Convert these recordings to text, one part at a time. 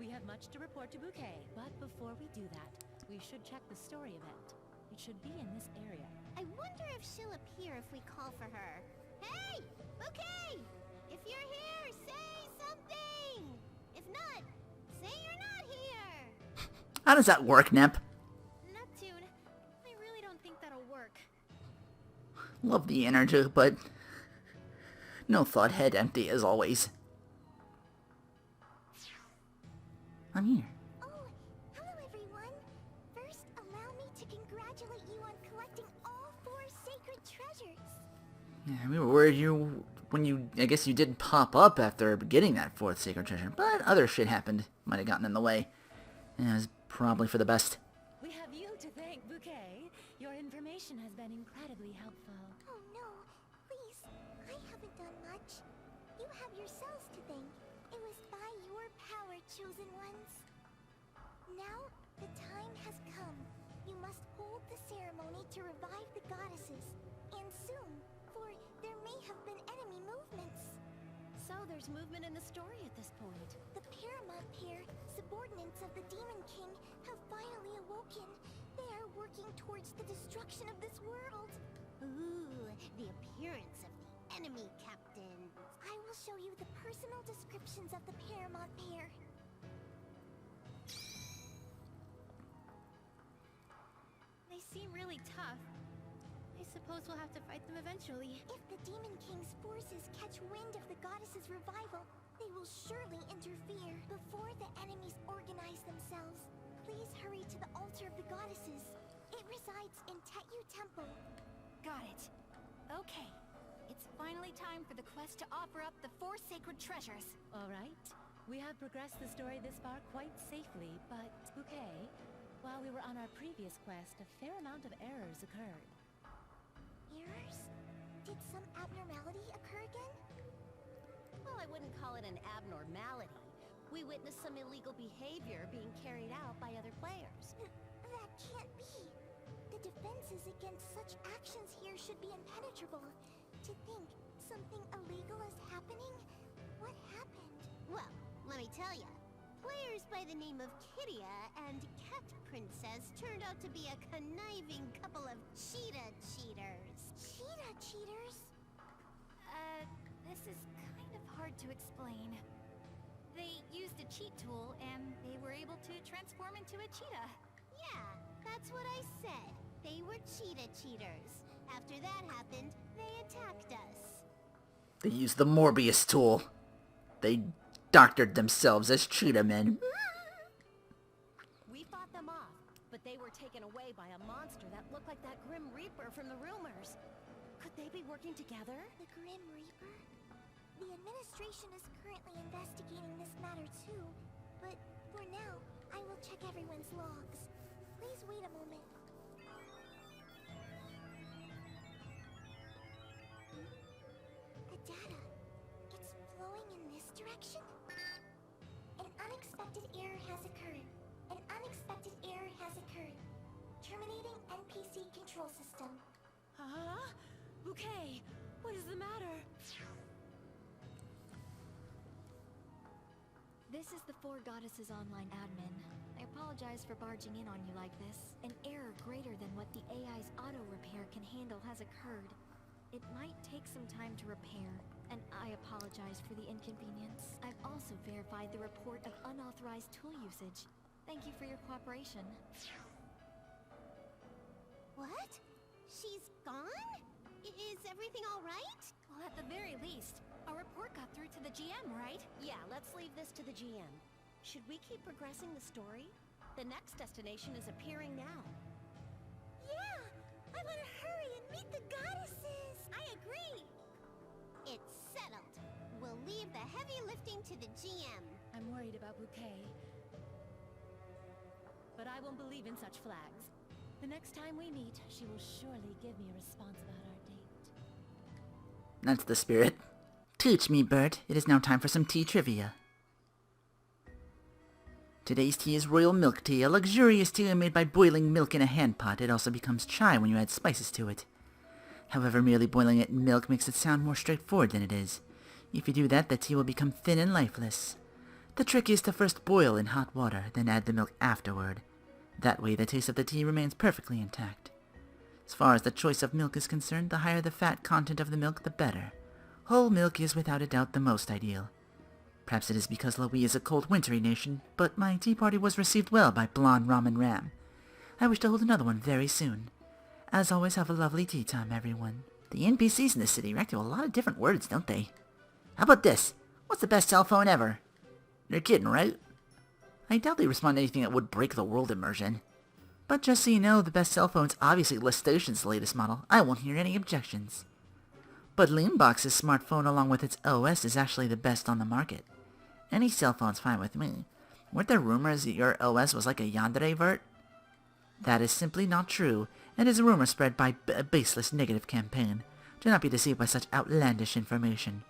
We have much to report to Bouquet, but before we do that, we should check the story event. It should be in this area. I wonder if she'll appear if we call for her. Hey! Bouquet! If you're here, say something! If not, say you're not here! How does that work, Nep? Neptune, I really don't think that'll work. Love the energy, but no thought, head empty as always. I'm here. Oh, hello everyone. First, allow me to congratulate you on collecting all 4 sacred treasures. Yeah, we were worried I guess you did pop up after getting that 4th sacred treasure, but other shit happened. Might have gotten in the way. And it was probably for the best. We have you to thank, Bouquet. Your information has been incredibly helpful. Oh no, please, I haven't done much. You have yourselves to thank. It was by your power, chosen ones. Now, the time has come. You must hold the ceremony to revive the goddesses. And soon, for there may have been enemy movements. So there's movement in the story at this point. The Paramount pair, subordinates of the Demon King, have finally awoken. They are working towards the destruction of this world. Ooh, the appearance of the enemy, Captain. I will show you the personal descriptions of the Paramount pair. They seem really tough. I suppose we'll have to fight them eventually. If the Demon King's forces catch wind of the goddess's revival, they will surely interfere. Before the enemies organize themselves, please hurry to the altar of the goddesses. It resides in Tetyu Temple. Got it. Okay. It's finally time for the quest to offer up the 4 sacred treasures. All right. We have progressed the story this far quite safely, but Bouquet, while we were on our previous quest, a fair amount of errors occurred. Errors? Did some abnormality occur again? Well, I wouldn't call it an abnormality. We witnessed some illegal behavior being carried out by other players. That can't be. The defenses against such actions here should be impenetrable. To think something illegal is happening? What happened? Well, let me tell ya. Players by the name of Kidia and Cat Princess turned out to be a conniving couple of cheetah cheaters. Cheetah cheaters? This is kind of hard to explain. They used a cheat tool, and they were able to transform into a cheetah. Yeah, that's what I said. They were cheetah cheaters. After that happened, they attacked us. They used the Morbius tool. They doctored themselves as cheetah men. We fought them off, but they were taken away by a monster that looked like that Grim Reaper from the rumors. Could they be working together? The Grim Reaper? The administration is currently investigating this matter too, but for now, I will check everyone's logs. Please wait a moment. The data, it's flowing in this direction? An unexpected error has occurred. An unexpected error has occurred. Terminating NPC control system. Huh? Bouquet, what is the matter? This is the 4 Goddesses online admin. I apologize for barging in on you like this. An error greater than what the AI's auto-repair can handle has occurred. It might take some time to repair, and I apologize for the inconvenience. I've also verified the report of unauthorized tool usage. Thank you for your cooperation. What? She's gone? Is everything all right? Well, at the very least, our report got through to the GM, right? Yeah, let's leave this to the GM. Should we keep progressing the story? The next destination is appearing now. Yeah! I want to hurry and meet the goddesses! I agree! It's settled. We'll leave the heavy lifting to the GM. I'm worried about Bouquet. But I won't believe in such flags. The next time we meet, she will surely give me a response about our date. That's the spirit. Teach me, Bert. It is now time for some tea trivia. Today's tea is royal milk tea, a luxurious tea made by boiling milk in a hand pot. It also becomes chai when you add spices to it. However, merely boiling it in milk makes it sound more straightforward than it is. If you do that, the tea will become thin and lifeless. The trick is to first boil in hot water, then add the milk afterward. That way the taste of the tea remains perfectly intact. As far as the choice of milk is concerned, the higher the fat content of the milk, the better. Whole milk is without a doubt the most ideal. Perhaps it is because Louis is a cold, wintry nation, but my tea party was received well by Blonde Ramen Ram. I wish to hold another one very soon. As always, have a lovely tea time, everyone. The NPCs in this city react to a lot of different words, don't they? How about this? What's the best cell phone ever? You're kidding, right? I doubt they respond to anything that would break the world immersion. But just so you know, the best cell phone's obviously Listation's latest model. I won't hear any objections. But Loonbox's smartphone along with its OS is actually the best on the market. Any cell phone's fine with me. Weren't there rumors that your OS was like a yandere vert? That is simply not true, and is a rumor spread by a baseless negative campaign. Do not be deceived by such outlandish information.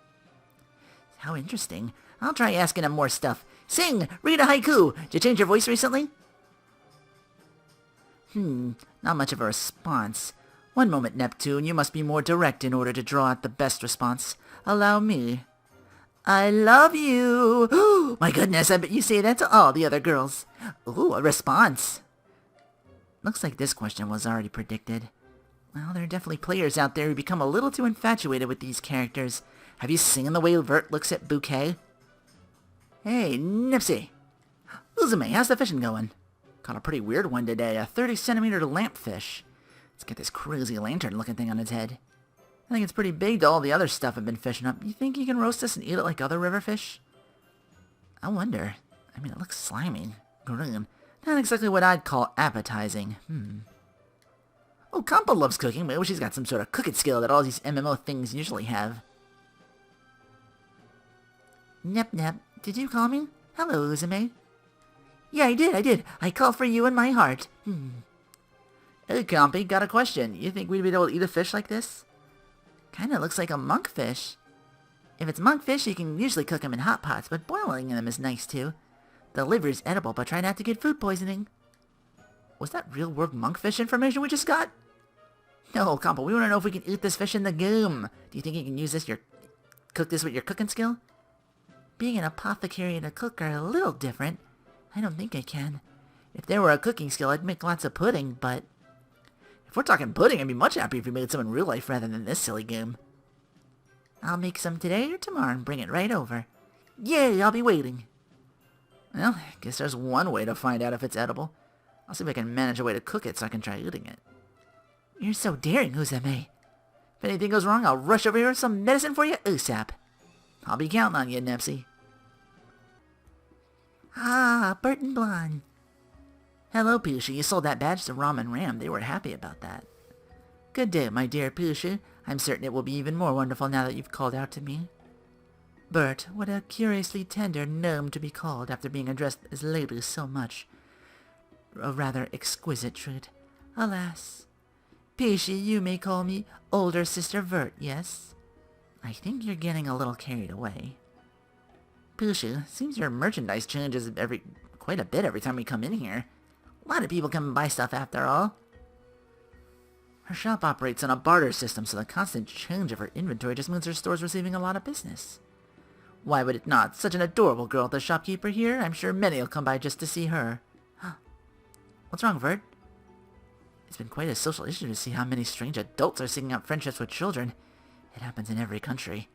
How interesting. I'll try asking him more stuff. Sing! Read a haiku! Did you change your voice recently? Not much of a response. One moment, Neptune. You must be more direct in order to draw out the best response. Allow me. I love you! Oh, my goodness, I bet you say that to all the other girls. Ooh, a response. Looks like this question was already predicted. Well, there are definitely players out there who become a little too infatuated with these characters. Have you seen the way Vert looks at Bouquet? Hey, Nipsey. Uzume, how's the fishing going? Caught a pretty weird one today, a 30-centimeter lampfish. It's got this crazy lantern-looking thing on its head. I think it's pretty big to all the other stuff I've been fishing up. You think you can roast this and eat it like other river fish? I wonder. I mean, it looks slimy. Green. Not exactly what I'd call appetizing. Oh, Kampa loves cooking. Maybe she's got some sort of cooking skill that all these MMO things usually have. Nep Nep, did you call me? Hello, Uzume. Yeah, I did. I call for you in my heart. Hey, Compy, got a question. You think we'd be able to eat a fish like this? Kinda looks like a monkfish. If it's monkfish, you can usually cook them in hot pots, but boiling them is nice too. The liver is edible, but try not to get food poisoning. Was that real-world monkfish information we just got? No, Compa, we want to know if we can eat this fish in the game. Do you think you can use this, cook this with your cooking skill? Being an apothecary and a cook are a little different. I don't think I can. If there were a cooking skill, I'd make lots of pudding, but... If we're talking pudding, I'd be much happier if we made some in real life rather than this silly game. I'll make some today or tomorrow and bring it right over. Yay, I'll be waiting. Well, I guess there's one way to find out if it's edible. I'll see if I can manage a way to cook it so I can try eating it. You're so daring, Uzume. If anything goes wrong, I'll rush over here with some medicine for you ASAP. I'll be counting on you, Nepsy. Ah, Bert and Blonde. Hello, Pusha. You sold that badge to Ram and Ram. They were happy about that. Good day, my dear Pusha. I'm certain it will be even more wonderful now that you've called out to me. Bert, what a curiously tender gnome to be called after being addressed as lady so much. A rather exquisite treat. Alas. Pusha, you may call me older sister Vert, yes? I think you're getting a little carried away. Pusha, seems your merchandise changes quite a bit every time we come in here. A lot of people come and buy stuff after all. Her shop operates on a barter system, so the constant change of her inventory just means her store's receiving a lot of business. Why would it not? Such an adorable girl, the shopkeeper here. I'm sure many will come by just to see her. What's wrong, Vert? It's been quite a social issue to see how many strange adults are seeking out friendships with children. It happens in every country.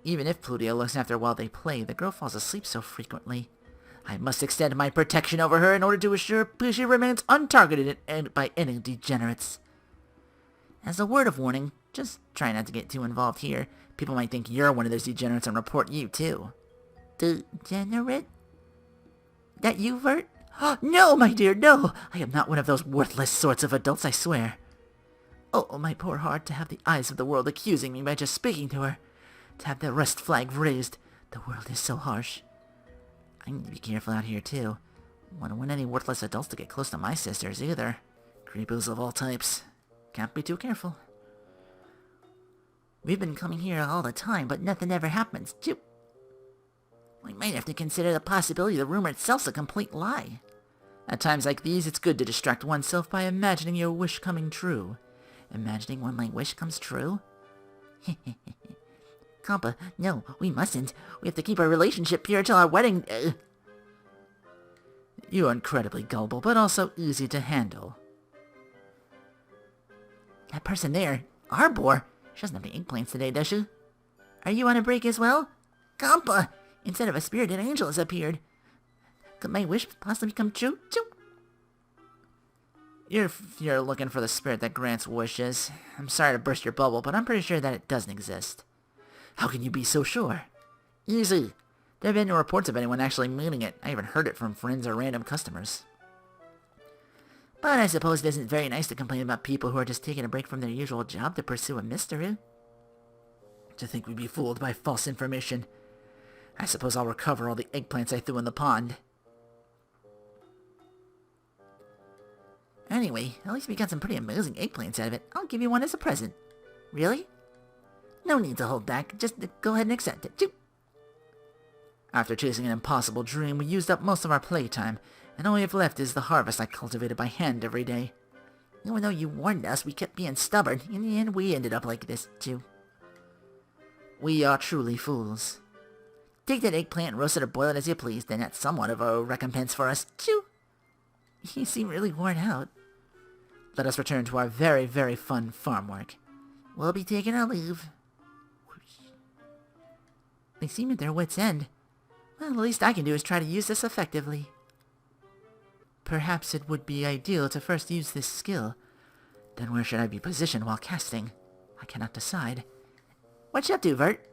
Even if Pluto looks after while they play, the girl falls asleep so frequently. I must extend my protection over her in order to assure she remains untargeted by any degenerates. As a word of warning, just try not to get too involved here. People might think you're one of those degenerates and report you, too. Degenerate? That you, Vert? No, my dear, no! I am not one of those worthless sorts of adults, I swear. Oh, my poor heart, to have the eyes of the world accusing me by just speaking to her. To have the arrest flag raised. The world is so harsh. I need to be careful out here, too. I don't want any worthless adults to get close to my sisters, either. Creepos of all types. Can't be too careful. We've been coming here all the time, but nothing ever happens. We might have to consider the possibility the rumor itself's a complete lie. At times like these, it's good to distract oneself by imagining your wish coming true. Imagining when my wish comes true? Compa, no, we mustn't. We have to keep our relationship pure till our wedding... You are incredibly gullible, but also easy to handle. That person there, Arbor, she doesn't have any eggplants today, does she? Are you on a break as well? Compa! Instead of a spirited angel has appeared. Could my wish possibly come true? You're looking for the spirit that grants wishes. I'm sorry to burst your bubble, but I'm pretty sure that it doesn't exist. How can you be so sure? Easy. There have been no reports of anyone actually meeting it. I even heard it from friends or random customers. But I suppose it isn't very nice to complain about people who are just taking a break from their usual job to pursue a mystery. To think we'd be fooled by false information. I suppose I'll recover all the eggplants I threw in the pond. Anyway, at least we got some pretty amazing eggplants out of it. I'll give you one as a present. Really? No need to hold back. Just go ahead and accept it. Choo! After chasing an impossible dream, we used up most of our playtime, and all we have left is the harvest I cultivated by hand every day. Even though you warned us, we kept being stubborn. In the end, we ended up like this, too. We are truly fools. Take that eggplant and roast it or boil it as you please, then that's somewhat of a recompense for us, too. You seem really worn out. Let us return to our very, very fun farm work. We'll be taking our leave. They seem at their wits' end. Well, the least I can do is try to use this effectively. Perhaps it would be ideal to first use this skill. Then where should I be positioned while casting? I cannot decide. What you up to, Vert?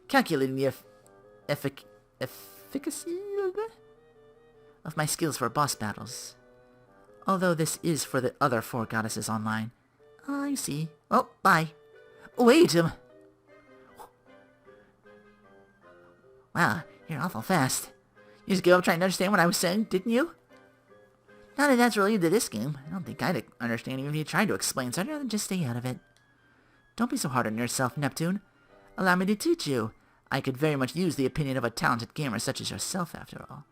Calculating the efficacy of my skills for boss battles. Although this is for the other 4 goddesses online. I see. Oh, bye. Wait! Wow, you're awful fast. You just gave up trying to understand what I was saying, didn't you? Not that that's related to this game. I don't think I'd understand even if you tried to explain, so I'd rather just stay out of it. Don't be so hard on yourself, Neptune. Allow me to teach you. I could very much use the opinion of a talented gamer such as yourself, after all.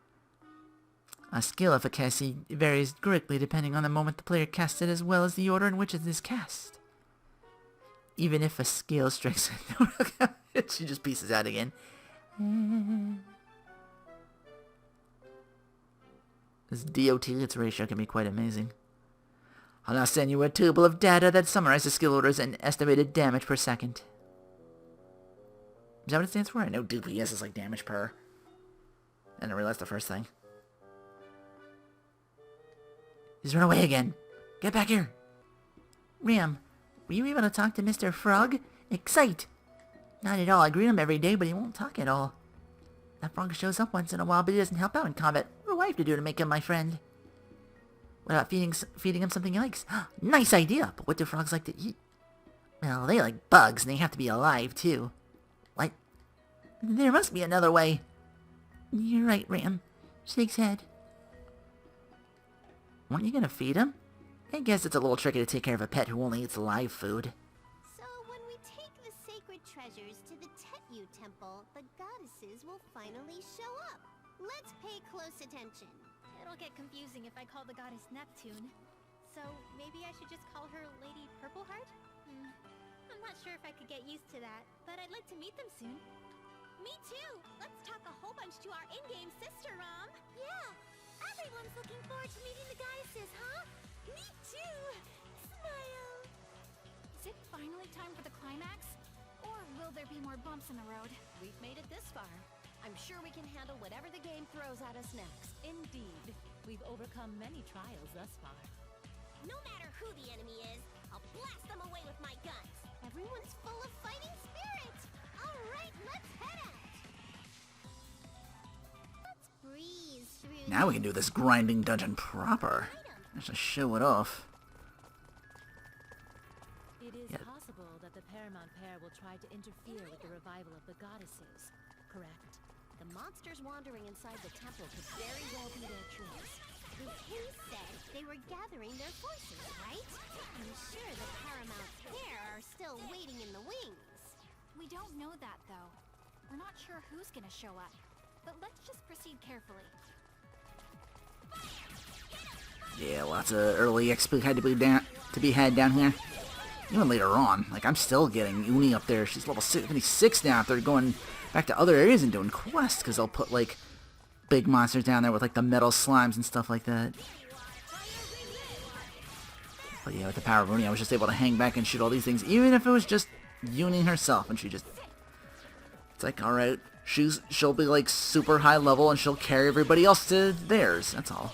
A skill efficacy varies greatly depending on the moment the player casts it as well as the order in which it is cast. Even if a skill strikes she just pieces out again. This DOT its ratio can be quite amazing. I'll now send you a table of data that summarizes skill orders and estimated damage per second. Is that what it stands for? I know DPS is like damage per. I didn't realize the first thing. He's run away again. Get back here. Ram, were you able to talk to Mr. Frog? Excite! Not at all. I greet him every day, but he won't talk at all. That frog shows up once in a while, but he doesn't help out in combat. What do I have to do to make him my friend? What about feeding him something he likes? Nice idea, but what do frogs like to eat? Well, they like bugs, and they have to be alive, too. What? There must be another way. You're right, Ram. Shakes head. Weren't you gonna feed him? I guess it's a little tricky to take care of a pet who only eats live food. So when we take the sacred treasures to the Tetyu temple, the goddesses will finally show up. Let's pay close attention. It'll get confusing if I call the goddess Neptune. So maybe I should just call her Lady Purpleheart? I'm not sure if I could get used to that, but I'd like to meet them soon. Me too! Let's talk a whole bunch to our in-game sister, Rom! Yeah! Everyone's looking forward to meeting the goddesses, huh? Me too! Smile! Is it finally time for the climax? Or will there be more bumps in the road? We've made it this far. I'm sure we can handle whatever the game throws at us next. Indeed. We've overcome many trials thus far. No matter who the enemy is, I'll blast them away with my guns! Everyone's full of fighting spirit! Alright, let's head out! Let's breeze through... Now we can do this grinding dungeon proper. Just to show it off. It is Yeah. possible that the Paramount Pair will try to interfere with the revival of the goddesses, correct? The monsters wandering inside the temple could very well be their troops. The king said they were gathering their forces, right? I'm sure the Paramount Pair are still waiting in the wings. We don't know that, though. We're not sure who's gonna show up. But let's just proceed carefully. Yeah, lots of early XP had to be had down here. Even later on, like, I'm still getting Uni up there. She's level 76 now after going back to other areas and doing quests, because they'll put, like, big monsters down there with, like, the metal slimes and stuff like that. But yeah, with the power of Uni, I was just able to hang back and shoot all these things, even if it was just Uni herself, and she just... It's like, alright, she'll be, like, super high level, and she'll carry everybody else to theirs, that's all.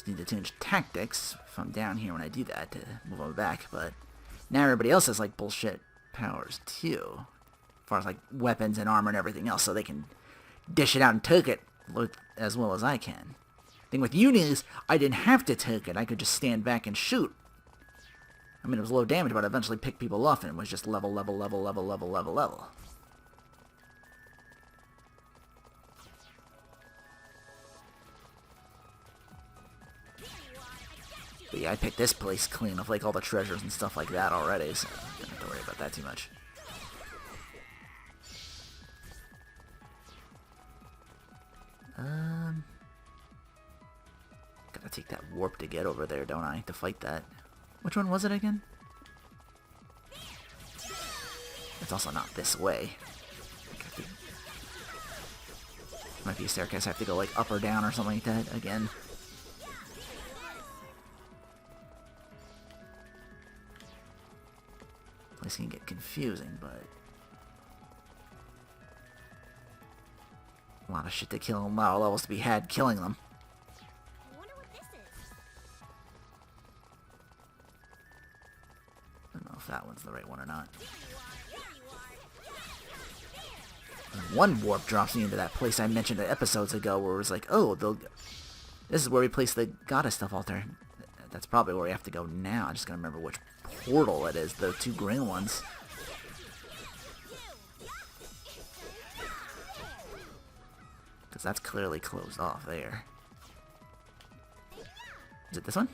Need to change tactics from down here when I do that to move on back, but now everybody else has like bullshit powers too, as far as like weapons and armor and everything else, so they can dish it out and take it as well as I can. Thing with Uni is I didn't have to take it, I could just stand back and shoot. I mean, it was low damage, but I eventually picked people off and it was just level. But yeah, I picked this place clean of like all the treasures and stuff like that already, so I don't have to worry about that too much. Gotta take that warp to get over there, don't I? To fight that. Which one was it again? It's also not this way. Might be a staircase I have to go like up or down or something like that again. This can get confusing, but a lot of shit to kill and a lot of levels to be had killing them. I wonder what this is. I don't know if that one's the right one or not. One warp drops me into that place I mentioned episodes ago where it was like, oh, this is where we place the goddess stuff altar. That's probably where we have to go now. I just gotta remember which portal it is, the two green ones. Because that's clearly closed off there. Is it this one?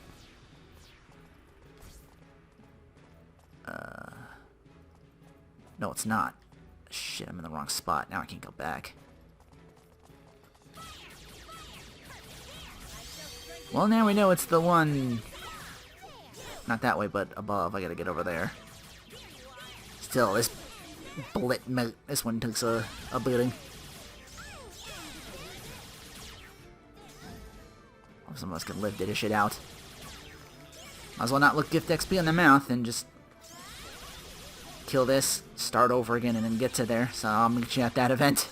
No, it's not. Shit, I'm in the wrong spot. Now I can't go back. Well, now we know it's the one... Not that way, but above. I gotta get over there. Still, this this one takes a beating. Some of us can live to dish it out. Might as well not look gift XP in the mouth and just kill this, start over again, and then get to there. So I'll meet you at that event.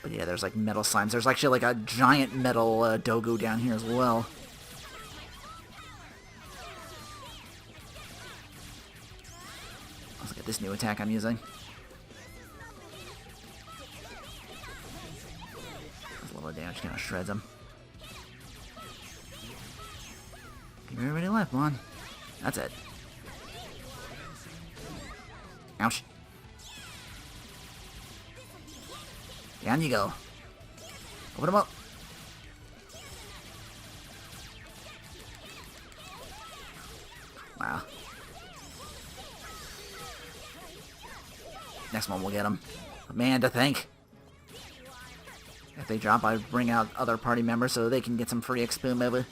But yeah, there's like metal slimes. There's actually like a giant metal Dogu down here as well. Let's look at this new attack I'm using. That's a little damage, kind of shreds him. Give everybody left, come on. That's it. Ouch. Down you go. Open them up. Wow. Next one we'll get them. Man, to think. If they drop, I bring out other party members so they can get some free XP maybe.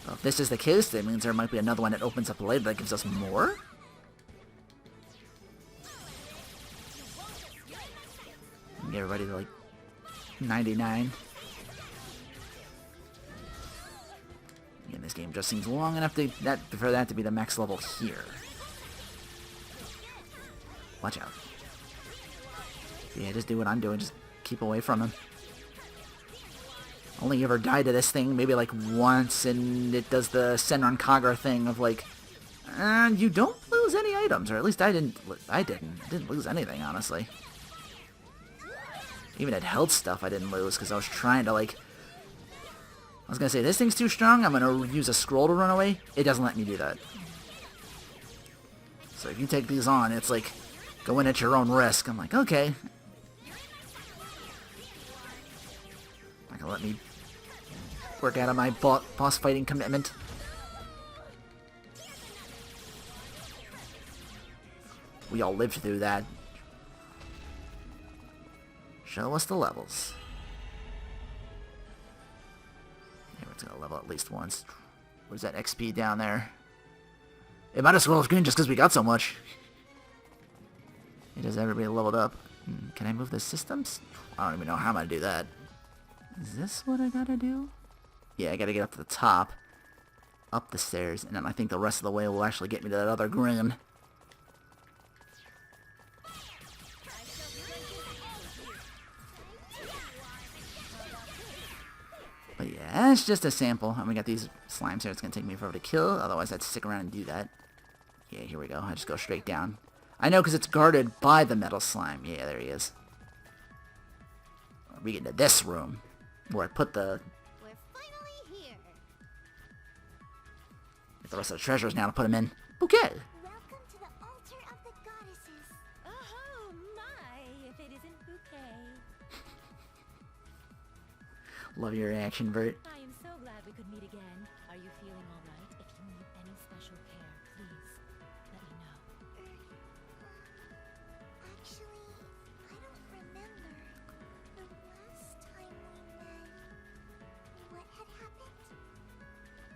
Well, if this is the case, that means there might be another one that opens up later that gives us more? Get everybody to like 99. And this game just seems long enough for that to be the max level here. Watch out. Yeah, just do what I'm doing. Just keep away from him. Only ever died to this thing maybe like once, and it does the Senran Kagura thing of like, you don't lose any items, or at least I didn't lose anything, honestly. Even at health stuff I didn't lose, because I was trying to like, I was gonna say, this thing's too strong, I'm gonna use a scroll to run away. It doesn't let me do that. So if you take these on, it's like, go in at your own risk. I'm like, okay. Not gonna let me work out of my boss fighting commitment. We all lived through that. Show us the levels. Yeah, we're gonna level at least once. Where's that XP down there? It might have scrolled screen just because we got so much. It has everybody leveled up. Can I move the systems? I don't even know how I'm gonna do that. Is this what I gotta do? Yeah, I gotta get up to the top. Up the stairs, and then I think the rest of the way will actually get me to that other grin. But yeah, it's just a sample. And we got these slimes here. It's going to take me forever to kill. Otherwise, I'd stick around and do that. Yeah, here we go. I just go straight down. I know because it's guarded by the metal slime. Yeah, there he is. We get into this room where I put the... We're finally here. Get the rest of the treasures now to put them in. Okay. Welcome to the altar of the goddesses. Oh my, if it isn't Bouquet. Love your reaction, Bert. I am so glad we could meet again. Are you feeling all right? If you need any special care, please let me know. Actually, I don't remember. The last time we met, what had happened?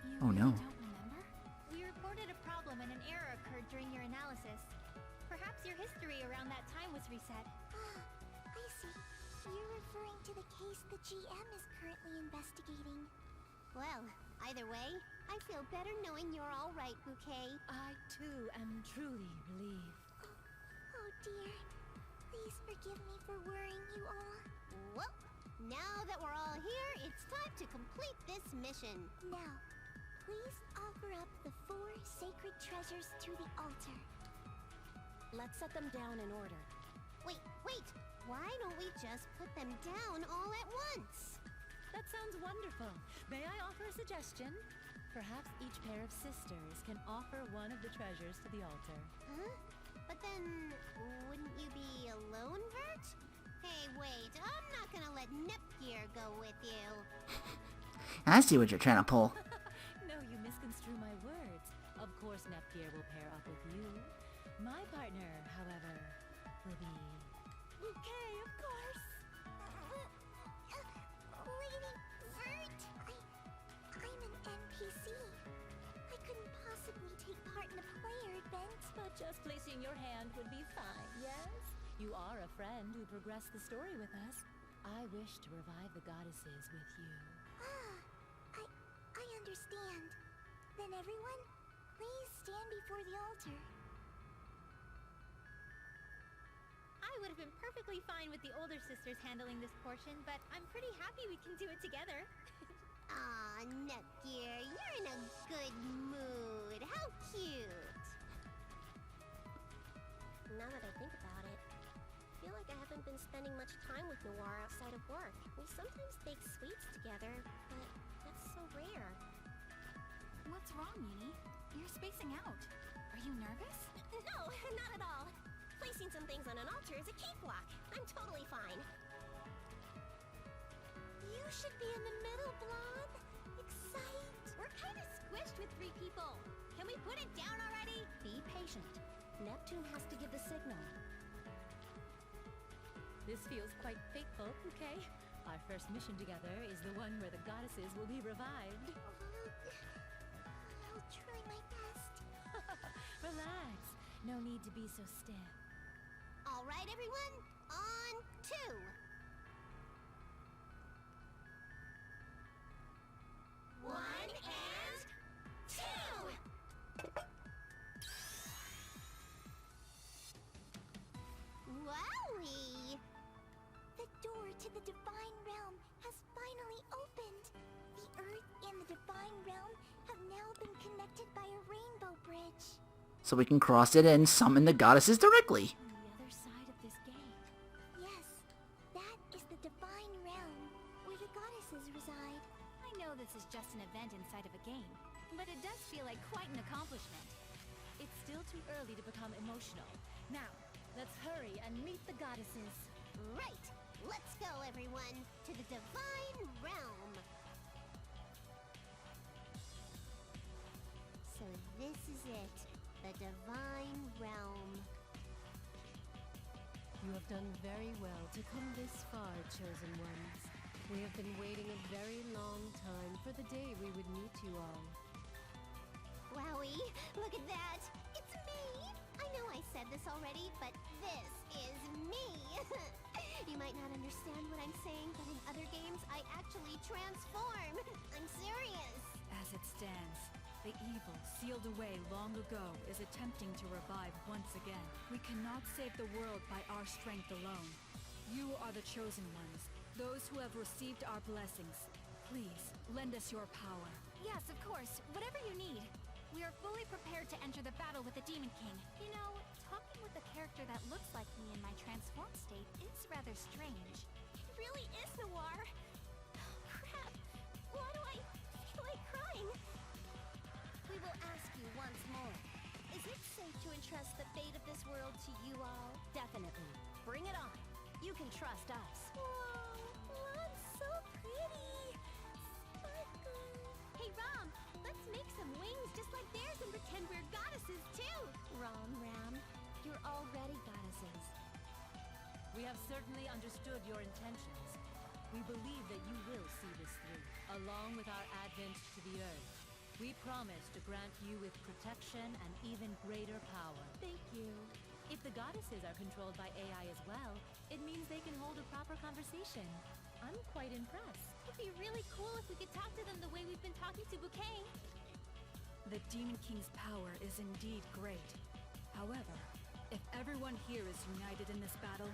You Oh, no. don't remember? We reported a problem and an error occurred during your analysis. Perhaps your history around that time was reset. I see. You're referring to the case the GM is currently investigating. Well, either way, I feel better knowing you're all right, Bouquet. I too am truly relieved. Oh dear. Please forgive me for worrying you all. Well, now that we're all here, it's time to complete this mission. Now, please offer up the 4 sacred treasures to the altar. Let's set them down in order. Wait! Why don't we just put them down all at once? That sounds wonderful. May I offer a suggestion? Perhaps each pair of sisters can offer one of the treasures to the altar. Huh? But then, wouldn't you be alone, Vert? Hey, wait, I'm not gonna let Nepgear go with you. I see what you're trying to pull. No, you misconstrue my words. Of course Nepgear will pair up with you. My partner, however, will be... Bouquet, of course! Lady Vert! I'm an NPC. I couldn't possibly take part in a player event. But just placing your hand would be fine, yes? You are a friend who progressed the story with us. I wish to revive the goddesses with you. I understand. Then everyone, please stand before the altar. I would have been perfectly fine with the older sisters handling this portion, but I'm pretty happy we can do it together. Aw, Nepgear, you're in a good mood. How cute! Now that I think about it, I feel like I haven't been spending much time with Noir outside of work. We sometimes bake sweets together, but that's so rare. What's wrong, Uni? You're spacing out. Are you nervous? No, not at all. Placing some things on an altar is a cakewalk. I'm totally fine. You should be in the middle, Blob. Excite. We're kind of squished with 3 people. Can we put it down already? Be patient. Neptune has to give the signal. This feels quite fateful, okay? Our first mission together is the one where the goddesses will be revived. I'll try my best. Relax. No need to be so stiff. All right, everyone, on 2. One and 2! Wowie! The door to the Divine Realm has finally opened. The Earth and the Divine Realm have now been connected by a rainbow bridge. So we can cross it and summon the goddesses directly. On the other side of this gate. Yes, that is the Divine Realm, where the goddesses reside. I know this is just an event inside of a game, but it does feel like quite an accomplishment. It's still too early to become emotional. Now, let's hurry and meet the goddesses. Right! Let's go, everyone, to the Divine Realm! So this is it. The Divine Realm. You have done very well to come this far, chosen ones. We have been waiting a very long time for the day we would meet you all. Wowie, look at that! It's me! I know I said this already, but this is me! You might not understand what I'm saying, but in other games, I actually transform! I'm serious! As it stands, the evil sealed away long ago is attempting to revive once again. We cannot save the world by our strength alone. You are the chosen ones, those who have received our blessings. Please, lend us your power. Yes, of course. Whatever you need. We are fully prepared to enter the battle with the Demon King. You know, talking with a character that looks like me in my transformed state is rather strange. It really is Noir. Oh, crap. Why do I feel like crying? We will ask you once more. Is it safe to entrust the fate of this world to you all? Definitely. Bring it on. You can trust us. Whoa, Ron's so pretty. Sparkle. Hey, Rom, let's make some wings just like theirs and pretend we're goddesses, too! Ram, you're already goddesses. We have certainly understood your intentions. We believe that you will see this through, along with our advent to the Earth. We promise to grant you with protection and even greater power. Thank you. If the goddesses are controlled by AI as well, it means they can hold a proper conversation. I'm quite impressed. It'd be really cool if we could talk to them the way we've been talking to Bouquet. The Demon King's power is indeed great. However, if everyone here is united in this battle,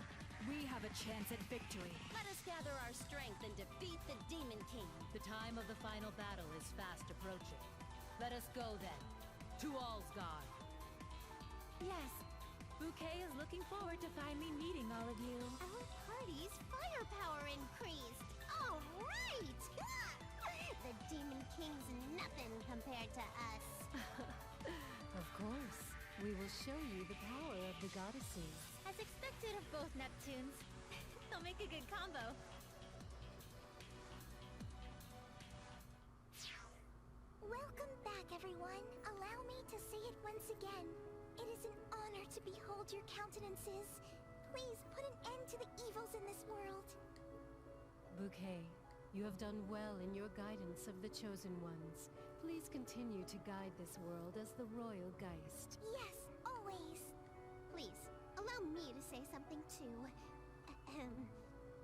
we have a chance at victory. Let us gather our strength and defeat the Demon King. The time of the final battle is fast approaching. Let us go then. To Allsgard. Yes. Bouquet is looking forward to finally meeting all of you. Our party's firepower increased! All right! The Demon King's nothing compared to us. Of course. We will show you the power of the goddesses. As expected of both Neptunes. They'll make a good combo. Welcome back, everyone. Allow me to say it once again. It is an honor to behold your countenances. Please put an end to the evils in this world. Bouquet, you have done well in your guidance of the chosen ones. Please continue to guide this world as the royal Geist. Yes, always. Please, allow me to say something too.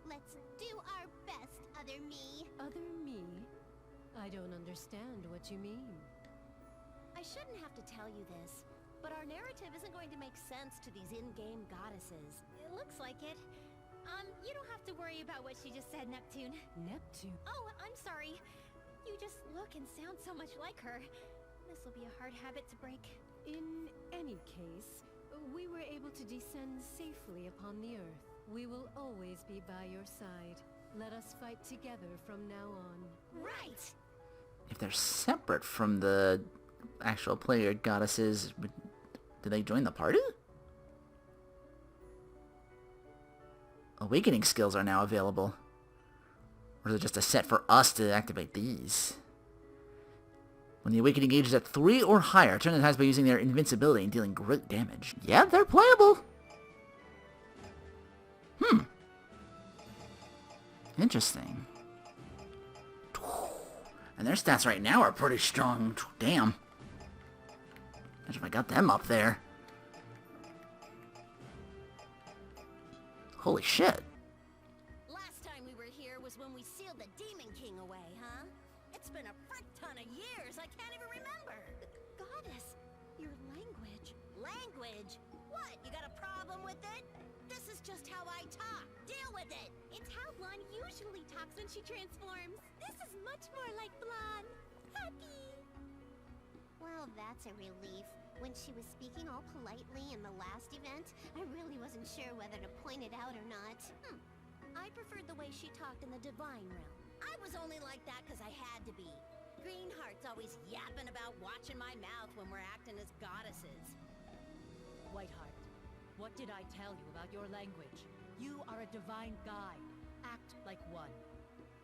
Let's do our best, other me. Other me? I don't understand what you mean. I shouldn't have to tell you this, but our narrative isn't going to make sense to these in-game goddesses. It looks like it. You don't have to worry about what she just said, Neptune. Neptune? Oh, I'm sorry. You just look and sound so much like her. This will be a hard habit to break. In any case, we were able to descend safely upon the Earth. We will always be by your side. Let us fight together from now on. Right! If they're separate from the actual player goddesses, do they join the party? Awakening skills are now available. Or is it just a set for us to activate these? When the awakening gauge is at 3 or higher, turn the tides by using their invincibility and dealing great damage. Yeah, they're playable! Interesting. And their stats right now are pretty strong. Damn. Imagine if I got them up there. Holy shit. Last time we were here was when we sealed the Demon King away, huh? It's been a frick ton of years. I can't even remember. Goddess, your language. Language? What? You got a problem with it? This is just how I talk. Deal with it. It's how Blonde usually talks when she transforms. This is much more like Blonde. Happy! Well, that's a relief. When she was speaking all politely in the last event, I really wasn't sure whether to point it out or not. I preferred the way she talked in the Divine Realm. I was only like that because I had to be. Greenheart's always yapping about watching my mouth when we're acting as goddesses. Whiteheart, what did I tell you about your language? You are a divine guide. Act like one.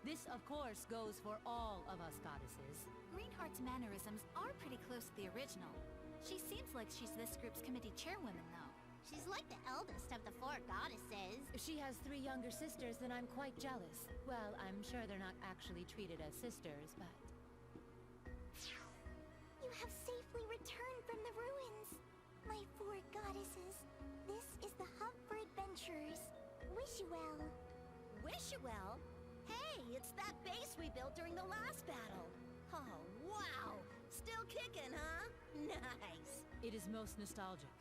This, of course, goes for all of us goddesses. Greenheart's mannerisms are pretty close to the original. She seems like she's this group's committee chairwoman, though. She's like the eldest of the 4 goddesses. If she has 3 younger sisters, then I'm quite jealous. Well, I'm sure they're not actually treated as sisters, but... You have safely returned from the ruins. My 4 goddesses, this is the hub for adventurers. Wish you well. Wish you well? Hey, it's that base we built during the last battle. Oh, wow. Still kicking, huh? Nice. It is most nostalgic.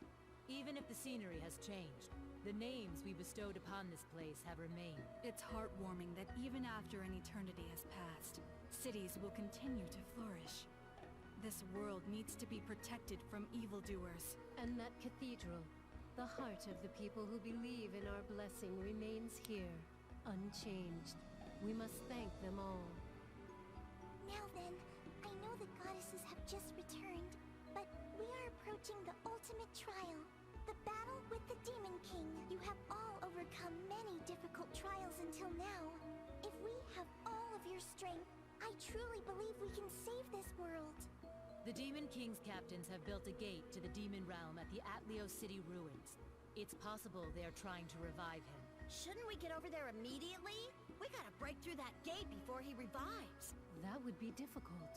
Even if the scenery has changed, the names we bestowed upon this place have remained. It's heartwarming that even after an eternity has passed, cities will continue to flourish. This world needs to be protected from evildoers. And that cathedral, the heart of the people who believe in our blessing, remains here, unchanged. We must thank them all. Now then, I know the goddesses have just returned, but we are approaching the ultimate trial. The battle with the Demon King. You have all overcome many difficult trials until now. If we have all of your strength, I truly believe we can save this world. The Demon King's captains have built a gate to the Demon Realm at the Atleo City ruins. It's possible they are trying to revive him. Shouldn't we get over there immediately? We gotta break through that gate before he revives. That would be difficult.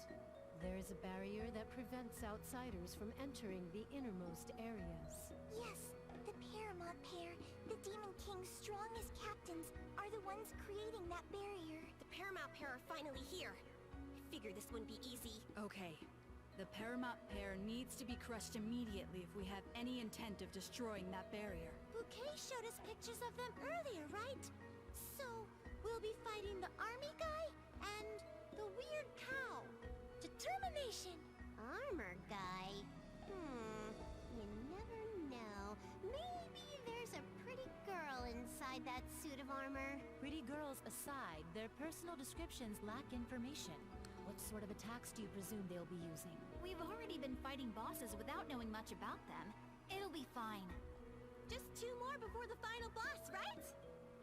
There is a barrier that prevents outsiders from entering the innermost areas. Yes, the Paramount pair, the Demon King's strongest captains, are the ones creating that barrier. The Paramount pair are finally here. I figured this wouldn't be easy. Okay. The Paramount pair needs to be crushed immediately if we have any intent of destroying that barrier. Bouquet showed us pictures of them earlier, right? So, we'll be fighting the army guy and the weird cow. Determination! Armor guy? You never know. Maybe there's a pretty girl inside that suit of armor. Pretty girls aside, their personal descriptions lack information. What sort of attacks do you presume they'll be using? We've already been fighting bosses without knowing much about them. It'll be fine. Just 2 more before the final boss, right?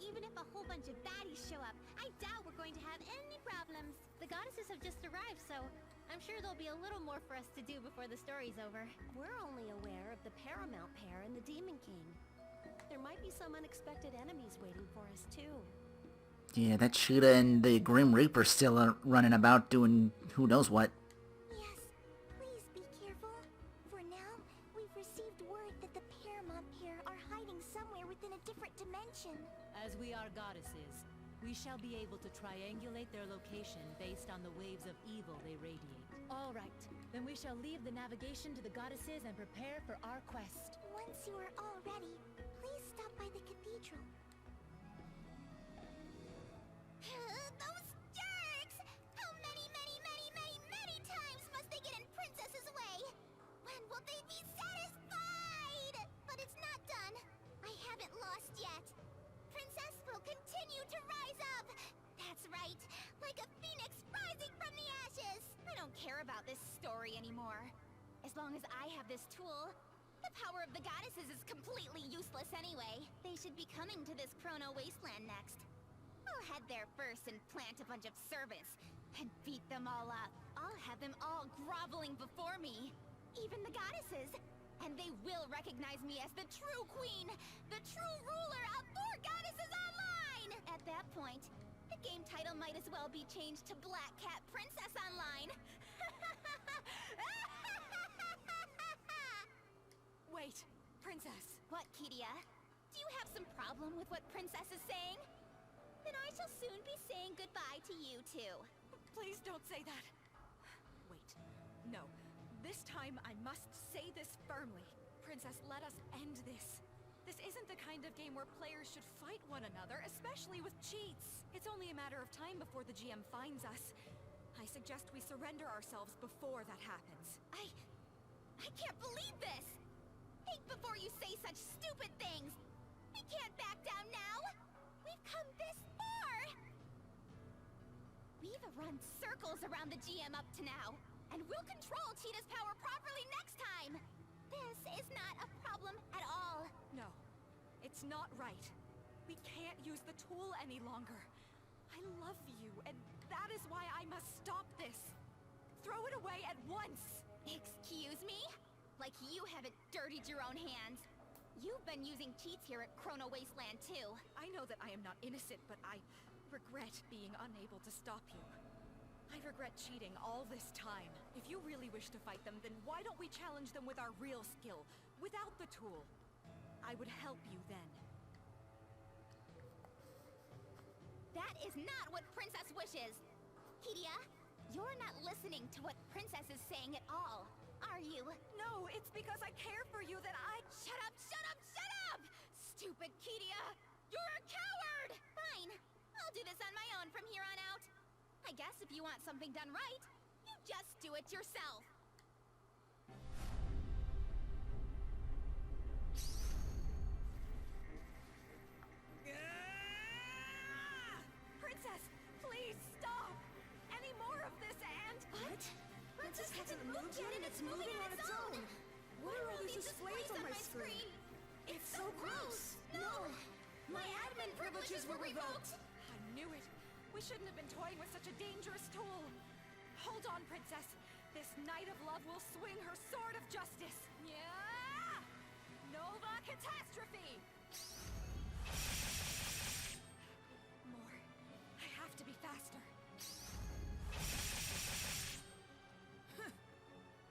Even if a whole bunch of baddies show up, I doubt we're going to have any problems. The goddesses have just arrived, so I'm sure there'll be a little more for us to do before the story's over. We're only aware of the Paramount pair and the Demon King. There might be some unexpected enemies waiting for us, too. Yeah, that Cheetah and the Grim Reaper still are running about doing who knows what. Yes, please be careful. For now, we've received word that the Paramount pair are hiding somewhere within a different dimension. As we are goddesses, we shall be able to triangulate their location based on the waves of evil they radiate. All right, then we shall leave the navigation to the goddesses and prepare for our quest. Once you are all ready, please stop by the cathedral. Those jerks! How many times must they get in Princess's way? When will they be satisfied? But it's not done. I haven't lost yet. Princess will continue to rise up. That's right, like a phoenix rising from the ashes. I don't care about this story anymore. As long as I have this tool, the power of the goddesses is completely useless anyway. They should be coming to this Chrono Wasteland next. I'll head there first and plant a bunch of servants and beat them all up. I'll have them all groveling before me, even the goddesses. And they will recognize me as the true queen, the true ruler of 4 goddesses online! At that point, the game title might as well be changed to Black Cat Princess Online. Wait, Princess. What, Kidia? Do you have some problem with what Princess is saying? Then I shall soon be saying goodbye to you too. Please don't say that. Wait. No. This time I must say this firmly. Princess, let us end this. This isn't the kind of game where players should fight one another, especially with cheats. It's only a matter of time before the GM finds us. I suggest we surrender ourselves before that happens. I can't believe this! Think before you say such stupid things! We can't back down now! We've come this far! We've run circles around the GM up to now, and we'll control Cheetah's power properly next time! This is not a problem at all. No, it's not right. We can't use the tool any longer. I love you, and that is why I must stop this. Throw it away at once! Excuse me? Like you haven't dirtied your own hands. You've been using cheats here at Chrono Wasteland too. I know that I am not innocent, but I regret being unable to stop you. I regret cheating all this time. If you really wish to fight them, then why don't we challenge them with our real skill, without the tool? I would help you then. That is not what Princess wishes! Kidia, you're not listening to what Princess is saying at all, are you? No, it's because I care for you that I— Shut up, shut up, shut up! Stupid Kidia! You're a coward! Fine, I'll do this on my own from here on out. I guess if you want something done right, you just do it yourself. Princess, please stop! Any more of this and— What? Princess hasn't moved yet and it's moving on its own! What are all these displays on my screen? It's so gross! No! My admin privileges were revoked! I knew it! We shouldn't have been toying with such a dangerous tool! Hold on, Princess! This Knight of Love will swing her sword of justice! Yeah! Nova Catastrophe! More. I have to be faster.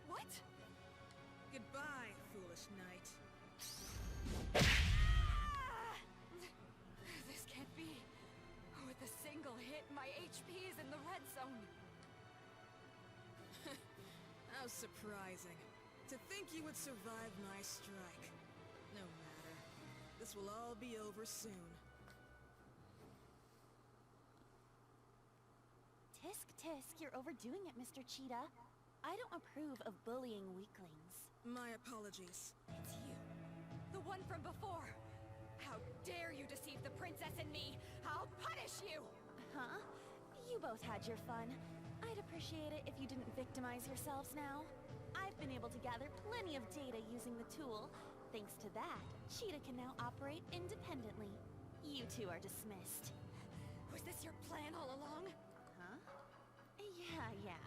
What? Goodbye, foolish knight. This can't be. With a single hit, my HP is in the red zone. How surprising. To think you would survive my strike. No matter. This will all be over soon. Tisk tisk, you're overdoing it, Mr. Cheetah. I don't approve of bullying weaklings. My apologies. It's you. The one from before. How dare you deceive the princess and me! I'll punish you! Huh? You both had your fun. I'd appreciate it if you didn't victimize yourselves now. I've been able to gather plenty of data using the tool. Thanks to that, Cheetah can now operate independently. You two are dismissed. Was this your plan all along? Huh? Yeah.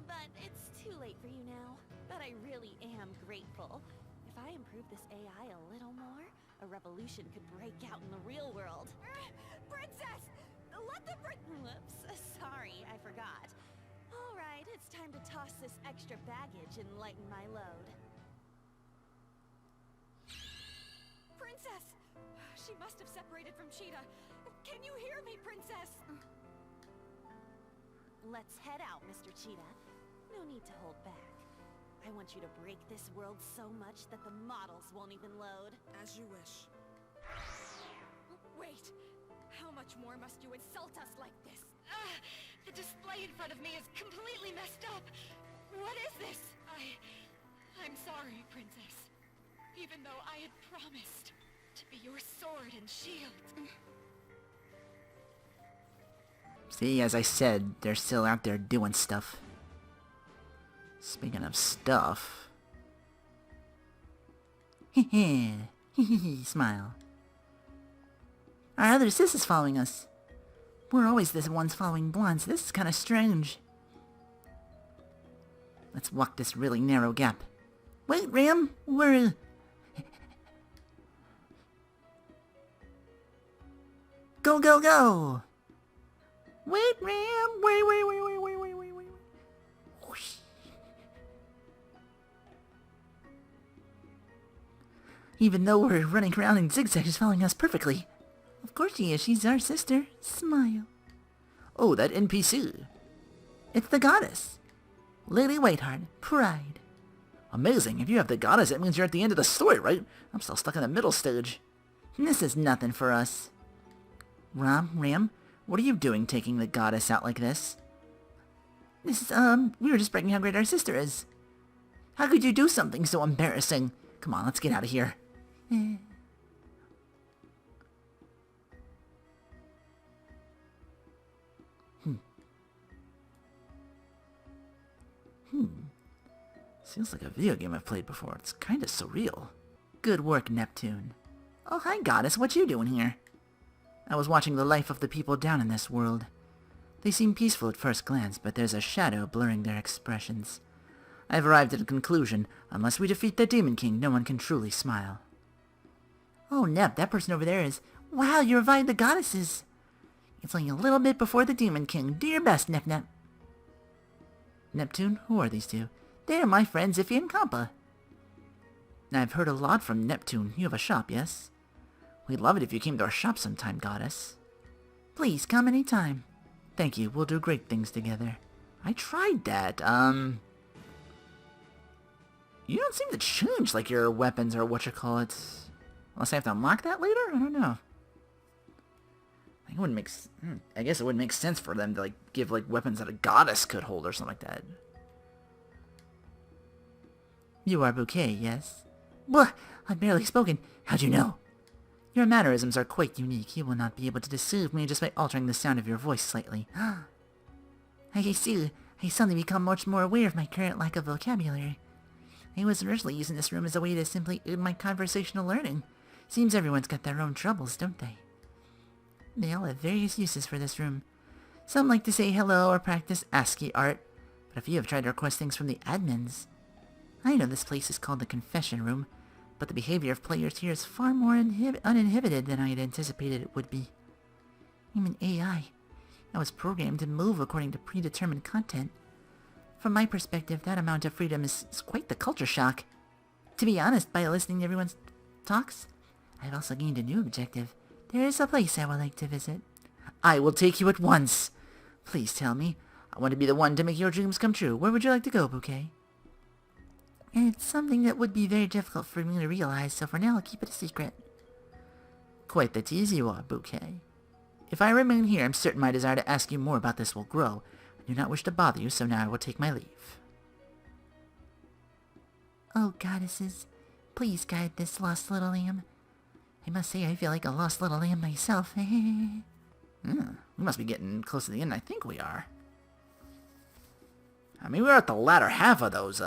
But it's too late for you now. But I really am grateful. If I improve this AI a little more, a revolution could break out in the real world. Princess! Let the Whoops, sorry, I forgot. Alright, it's time to toss this extra baggage and lighten my load. Princess! She must have separated from Cheetah. Can you hear me, Princess? Let's head out, Mr. Cheetah. No need to hold back. I want you to break this world so much that the models won't even load. As you wish. Wait! How much more must you insult us like this? The display in front of me is completely messed up! What is this? I'm sorry, Princess. Even though I had promised to be your sword and shield. See, as I said, they're still out there doing stuff. Speaking of stuff... Heh smile. Our other sis is following us. We're always the ones following blondes. This is kind of strange. Let's walk this really narrow gap. Wait, Ram, where... Go, go, go! Wait, Ram! Wait. Whoosh. Even though we're running around in zigzags, she's following us perfectly. Of course she is. She's our sister. Smile. Oh, that NPC. It's the goddess. Lady Whiteheart. Pride. Amazing. If you have the goddess, it means you're at the end of the story, right? I'm still stuck in the middle stage. This is nothing for us. Ram, what are you doing taking the goddess out like this? This is, we were just bragging how great our sister is. How could you do something so embarrassing? Come on, let's get out of here. Seems like a video game I've played before. It's kinda surreal. Good work, Neptune. Oh, hi, goddess. What you doing here? I was watching the life of the people down in this world. They seem peaceful at first glance, but there's a shadow blurring their expressions. I've arrived at a conclusion. Unless we defeat the Demon King, no one can truly smile. Oh, Nep, that person over there is... Wow, you revived the goddesses! It's only a little bit before the Demon King. Do your best, Nep. Neptune, who are these two? They are my friends Iffy and Kampa. Now, I've heard a lot from Neptune. You have a shop, yes? We'd love it if you came to our shop sometime, goddess. Please, come anytime. Thank you, we'll do great things together. I tried that, You don't seem to change, like, your weapons or whatchamacallit. Unless I have to unlock that later? I don't know. It wouldn't make... I guess it wouldn't make sense for them to, like, give, like, weapons that a goddess could hold or something like that. You are Bouquet, yes? Blah! I've barely spoken. How'd you know? Your mannerisms are quite unique. You will not be able to deceive me just by altering the sound of your voice slightly. I see. I suddenly become much more aware of my current lack of vocabulary. I was originally using this room as a way to simply aid my conversational learning. Seems everyone's got their own troubles, don't they? They all have various uses for this room. Some like to say hello or practice ASCII art, but a few have tried to request things from the admins. I know this place is called the Confession Room, but the behavior of players here is far more uninhibited than I had anticipated it would be. I'm an AI. I was programmed to move according to predetermined content. From my perspective, that amount of freedom is quite the culture shock. To be honest, by listening to everyone's talks, I've also gained a new objective. There is a place I would like to visit. I will take you at once. Please tell me. I want to be the one to make your dreams come true. Where would you like to go, Bouquet? It's something that would be very difficult for me to realize, so for now I'll keep it a secret. Quite the tease you are, Bouquet. If I remain here, I'm certain my desire to ask you more about this will grow. I do not wish to bother you, so now I will take my leave. Oh, goddesses, please guide this lost little lamb. I must say I feel like a lost little lamb myself. We must be getting close to the end. I think we are. I mean, we're at the latter half of those,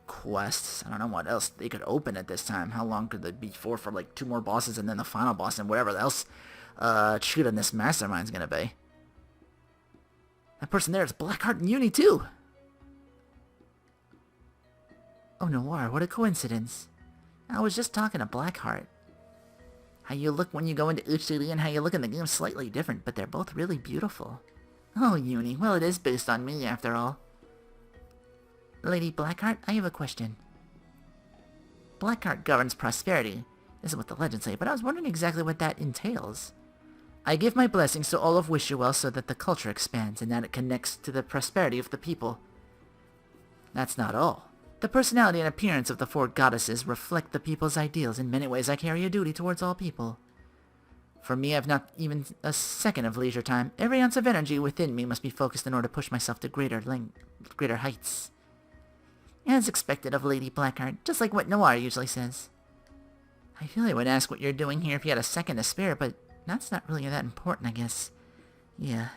quests. I don't know what else they could open at this time. How long could they be for like 2 more bosses and then the final boss and whatever else shooting this mastermind's gonna be. That person there is Blackheart and Uni too. Oh, Noir, what a coincidence. I was just talking to Blackheart. How you look when you go into Utsuri and how you look in the game is slightly different, but they're both really beautiful. Oh, Uni, well, it is based on me after all. Lady Blackheart, I have a question. Blackheart governs prosperity. This is what the legends say, but I was wondering exactly what that entails. I give my blessings to all of Wish You Well so that the culture expands and that it connects to the prosperity of the people. That's not all. The personality and appearance of the 4 goddesses reflect the people's ideals. In many ways, I carry a duty towards all people. For me, I've not even a second of leisure time. Every ounce of energy within me must be focused in order to push myself to greater heights. As expected of Lady Blackheart, just like what Noir usually says. I feel I would ask what you're doing here if you had a second to spare, but that's not really that important, I guess. Yeah.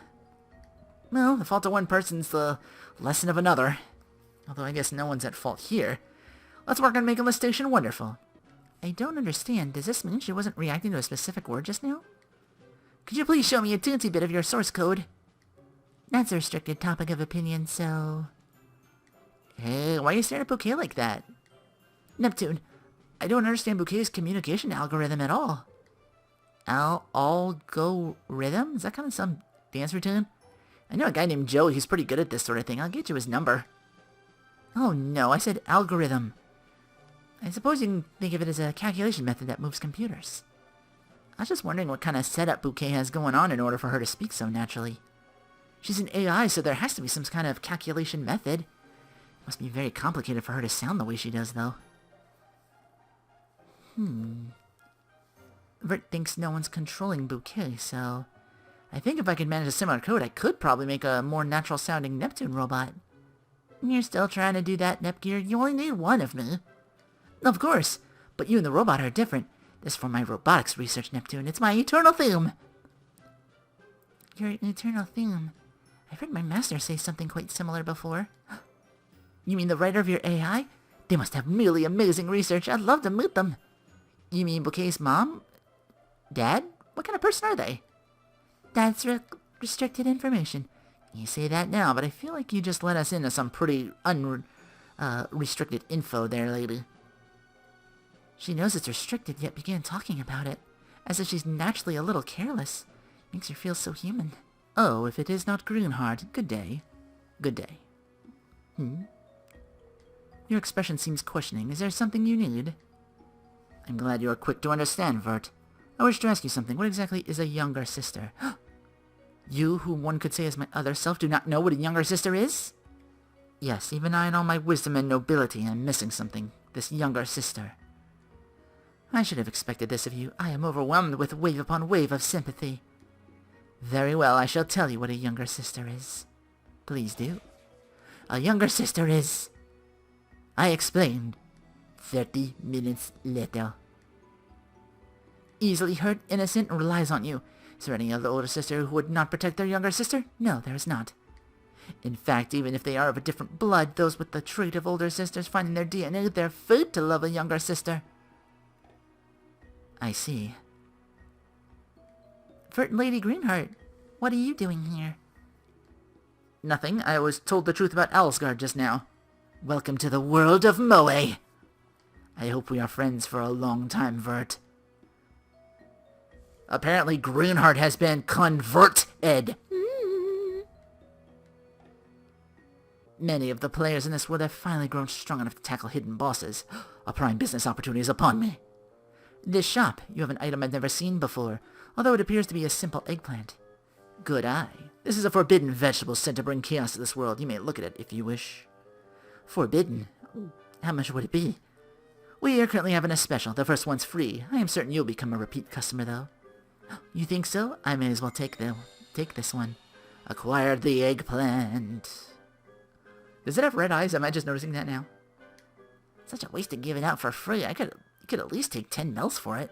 Well, the fault of one person's the lesson of another. Although I guess no one's at fault here. Let's work on making the station wonderful. I don't understand. Does this mean she wasn't reacting to a specific word just now? Could you please show me a teensy bit of your source code? That's a restricted topic of opinion, so... Hey, why are you staring at Bouquet like that? Neptune, I don't understand Bouquet's communication algorithm at all. Algorithm? Is that kind of some dance routine? I know a guy named Joe, he's pretty good at this sort of thing. I'll get you his number. Oh no, I said algorithm. I suppose you can think of it as a calculation method that moves computers. I was just wondering what kind of setup Bouquet has going on in order for her to speak so naturally. She's an AI, so there has to be some kind of calculation method. Must be very complicated for her to sound the way she does, though. Vert thinks no one's controlling Bouquet, so... I think if I could manage a similar code, I could probably make a more natural-sounding Neptune robot. You're still trying to do that, Nepgear? You only need one of me. Of course, but you and the robot are different. This is for my robotics research, Neptune. It's my eternal theme. Your eternal theme? I've heard my master say something quite similar before. You mean the writer of your AI? They must have really amazing research. I'd love to meet them. You mean Bouquet's mom? Dad? What kind of person are they? That's restricted information. You say that now, but I feel like you just let us into some pretty unrestricted info there, lady. She knows it's restricted, yet began talking about it, as if she's naturally a little careless. Makes her feel so human. Oh, if it is not Greenheart, good day. Good day. Your expression seems questioning. Is there something you need? I'm glad you are quick to understand, Vert. I wish to ask you something. What exactly is a younger sister? You, who one could say is my other self, do not know what a younger sister is? Yes, even I in all my wisdom and nobility am missing something. This younger sister. I should have expected this of you. I am overwhelmed with wave upon wave of sympathy. Very well, I shall tell you what a younger sister is. Please do. A younger sister is... I explained. 30 minutes later. Easily hurt, innocent, and relies on you. Is there any other older sister who would not protect their younger sister? No, there is not. In fact, even if they are of a different blood, those with the trait of older sisters find in their DNA their fate to love a younger sister. I see. Vert and Lady Greenheart, what are you doing here? Nothing. I was told the truth about Alsgard just now. Welcome to the world of Moe. I hope we are friends for a long time, Vert. Apparently Greenheart has been converted. Many of the players in this world have finally grown strong enough to tackle hidden bosses. A prime business opportunity is upon me. This shop, you have an item I've never seen before, although it appears to be a simple eggplant. Good eye. This is a forbidden vegetable sent to bring chaos to this world. You may look at it if you wish. Forbidden? How much would it be? We are currently having a special. The first one's free. I am certain you'll become a repeat customer, though. You think so? I may as well take this one. Acquired the eggplant. Does it have red eyes? Am I just noticing that now? Such a waste to give it out for free. You could at least take 10 mils for it.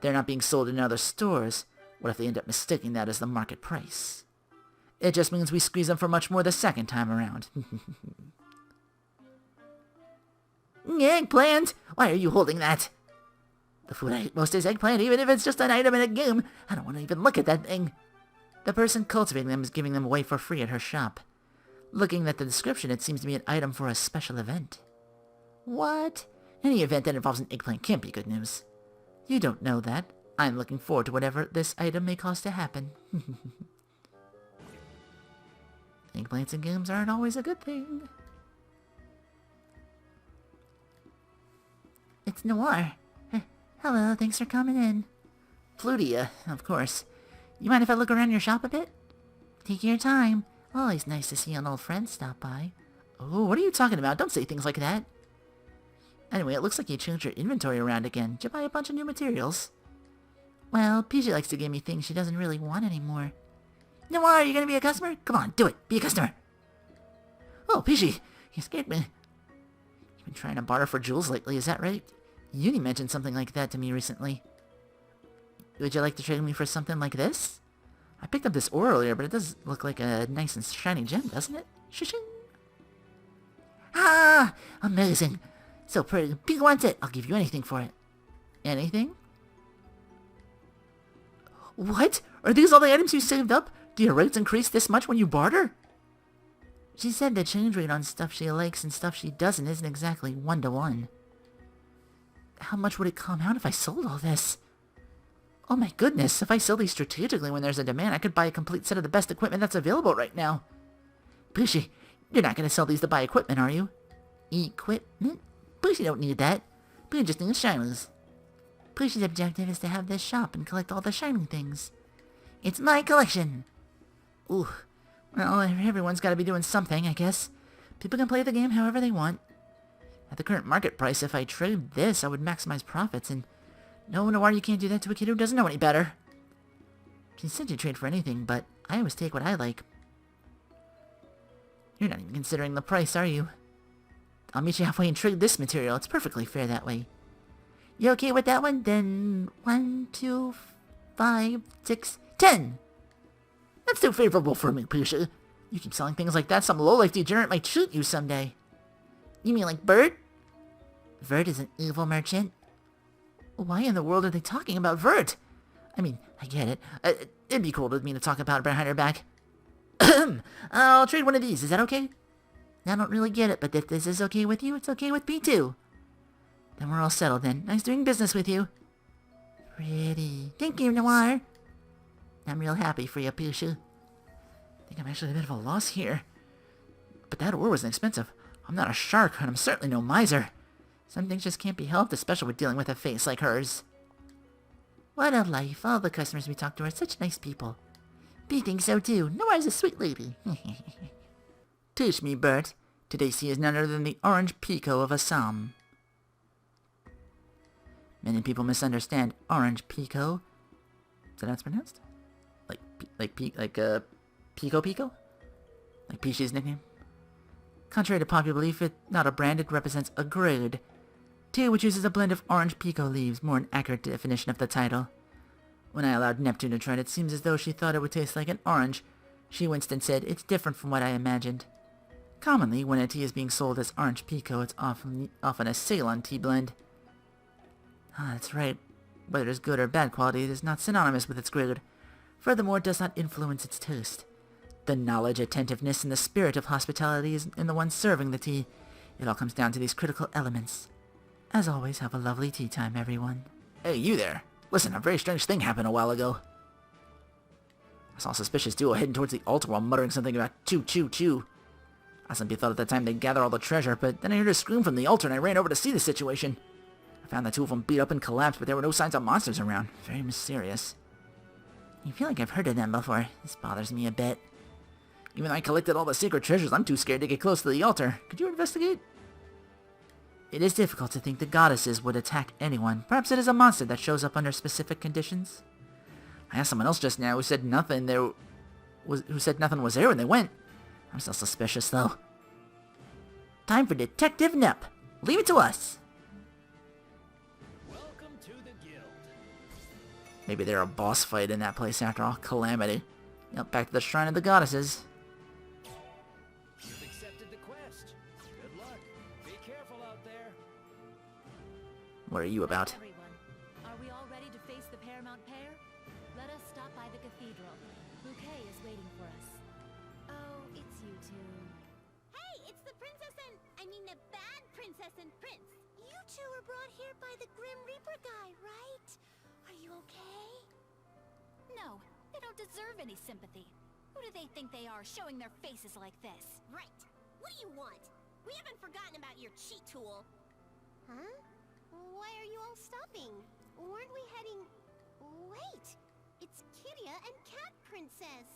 They're not being sold in other stores. What if they end up mistaking that as the market price? It just means we squeeze them for much more the second time around. Eggplant! Why are you holding that? The food I eat most is eggplant, even if it's just an item in a game. I don't want to even look at that thing. The person cultivating them is giving them away for free at her shop. Looking at the description, it seems to be an item for a special event. What? Any event that involves an eggplant can't be good news. You don't know that. I'm looking forward to whatever this item may cause to happen. Eggplants in games aren't always a good thing. It's Noir. Hello, thanks for coming in. Plutia, of course. You mind if I look around your shop a bit? Take your time. Always nice to see an old friend stop by. Oh, what are you talking about? Don't say things like that. Anyway, it looks like you changed your inventory around again. Did you buy a bunch of new materials? Well, PJ likes to give me things she doesn't really want anymore. Noir, are you gonna be a customer? Come on, do it. Be a customer. Oh, PJ, you scared me. You've been trying to barter for jewels lately, is that right? Uni mentioned something like that to me recently. Would you like to trade me for something like this? I picked up this ore earlier, but it does look like a nice and shiny gem, doesn't it? Shishing. Ah! Amazing! So pretty. Pig wants it. I'll give you anything for it. Anything? What? Are these all the items you saved up? Do your rates increase this much when you barter? She said the change rate on stuff she likes and stuff she doesn't isn't exactly 1-to-1. How much would it come out if I sold all this? Oh my goodness, if I sell these strategically when there's a demand, I could buy a complete set of the best equipment that's available right now. Bushy, you're not going to sell these to buy equipment, are you? Equipment? Bushy don't need that. Bushy just needs shinies. Bushy's objective is to have this shop and collect all the shiny things. It's my collection. Ooh, well, everyone's got to be doing something, I guess. People can play the game however they want. At the current market price, if I trade this, I would maximize profits, and no, Noir, you can't do that to a kid who doesn't know any better. She said you trade for anything, but I always take what I like. You're not even considering the price, are you? I'll meet you halfway and trade this material. It's perfectly fair that way. You okay with that one? Then 1, 2, 5, 6, 10. That's too favorable for me, Pusha. You keep selling things like that, some lowlife degenerate might shoot you someday. You mean like Vert? Vert is an evil merchant? Why in the world are they talking about Vert? I mean, I get it. It'd be cool with me to talk about it behind her back. I'll trade one of these, is that okay? I don't really get it, but if this is okay with you, it's okay with me too. Then we're all settled then. Nice doing business with you. Pretty. Thank you, Noir. I'm real happy for you, Pushu. I think I'm actually a bit of a loss here. But that ore was expensive. I'm not a shark, and I'm certainly no miser. Some things just can't be helped, especially with dealing with a face like hers. What a life. All the customers we talk to are such nice people. Bee thinks so too. Noir's a sweet lady. Teach me, Bert. Today she is none other than the Orange Pico of Assam. Many people misunderstand Orange Pico. Is that how it's pronounced? Pico Pico? Like Peachy's nickname? Contrary to popular belief, it's not a brand, it represents a grade. Tea which uses a blend of orange pico leaves, more an accurate definition of the title. When I allowed Neptune to try it, it seems as though she thought it would taste like an orange. She winced and said, it's different from what I imagined. Commonly, when a tea is being sold as orange pico, it's often a Ceylon tea blend. Ah, that's right. Whether it's good or bad quality, it is not synonymous with its grade. Furthermore, it does not influence its taste. The knowledge, attentiveness, and the spirit of hospitality is in the one serving the tea. It all comes down to these critical elements. As always, have a lovely tea time, everyone. Hey, you there. Listen, a very strange thing happened a while ago. I saw a suspicious duo heading towards the altar while muttering something about chew, chew, chew. I simply thought at the time they'd gather all the treasure, but then I heard a scream from the altar and I ran over to see the situation. I found the two of them beat up and collapsed, but there were no signs of monsters around. Very mysterious. I feel like I've heard of them before. This bothers me a bit. Even though I collected all the sacred treasures, I'm too scared to get close to the altar. Could you investigate? It is difficult to think the goddesses would attack anyone. Perhaps it is a monster that shows up under specific conditions. I asked someone else just now who said nothing was there when they went. I'm still suspicious though. Time for Detective Nep. Leave it to us. Welcome to the guild. Maybe they're a boss fight in that place after all. Calamity. Yep, back to the Shrine of the Goddesses. You've accepted the quest. Good luck. Be careful out there. What are you about? Everyone, are we all ready to face the Paramount Pair? Let us stop by the cathedral. Bouquet is waiting for us. Oh, it's you two. Hey, it's the the bad princess and prince. You two were brought here by the Grim Reaper guy, right? Are you okay? No, they don't deserve any sympathy. Who do they think they are, showing their faces like this? Right. What do you want? We haven't forgotten about your cheat tool. Huh? Why are you all stopping? Weren't we heading... Wait! It's Kidia and Cat Princess!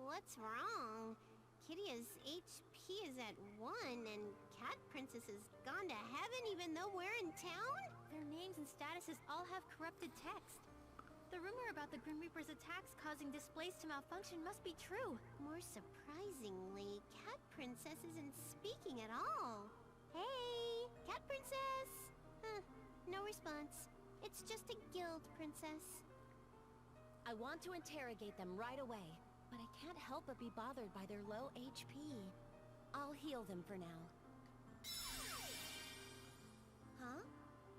What's wrong? Kidia's HP is at 1, and Cat Princess has gone to heaven even though we're in town? Their names and statuses all have corrupted text. The rumor about the Grim Reaper's attacks causing displays to malfunction must be true. More surprisingly, Cat Princess isn't speaking at all. Hey, Cat Princess! Huh, no response. It's just a guild princess. I want to interrogate them right away, but I can't help but be bothered by their low HP. I'll heal them for now. Huh?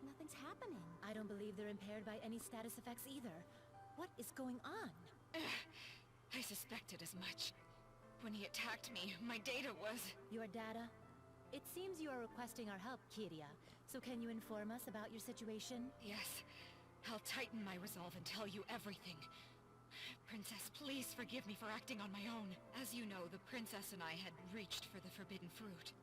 Nothing's happening. I don't believe they're impaired by any status effects either. What is going on? I suspected as much. When he attacked me, my data was... Your data? It seems you are requesting our help, Kidia. So can you inform us about your situation? Yes. I'll tighten my resolve and tell you everything. Princess, please forgive me for acting on my own. As you know, the princess and I had reached for the forbidden fruit.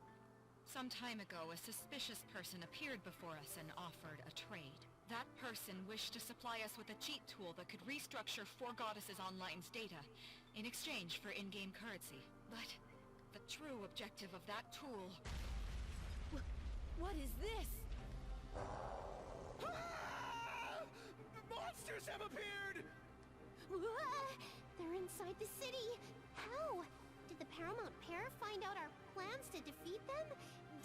Some time ago, a suspicious person appeared before us and offered a trade. That person wished to supply us with a cheat tool that could restructure Four Goddesses Online's data in exchange for in-game currency. But the true objective of that tool... What is this? Monsters have appeared! They're inside the city! How? Did the Paramount Pair find out our plans to defeat them?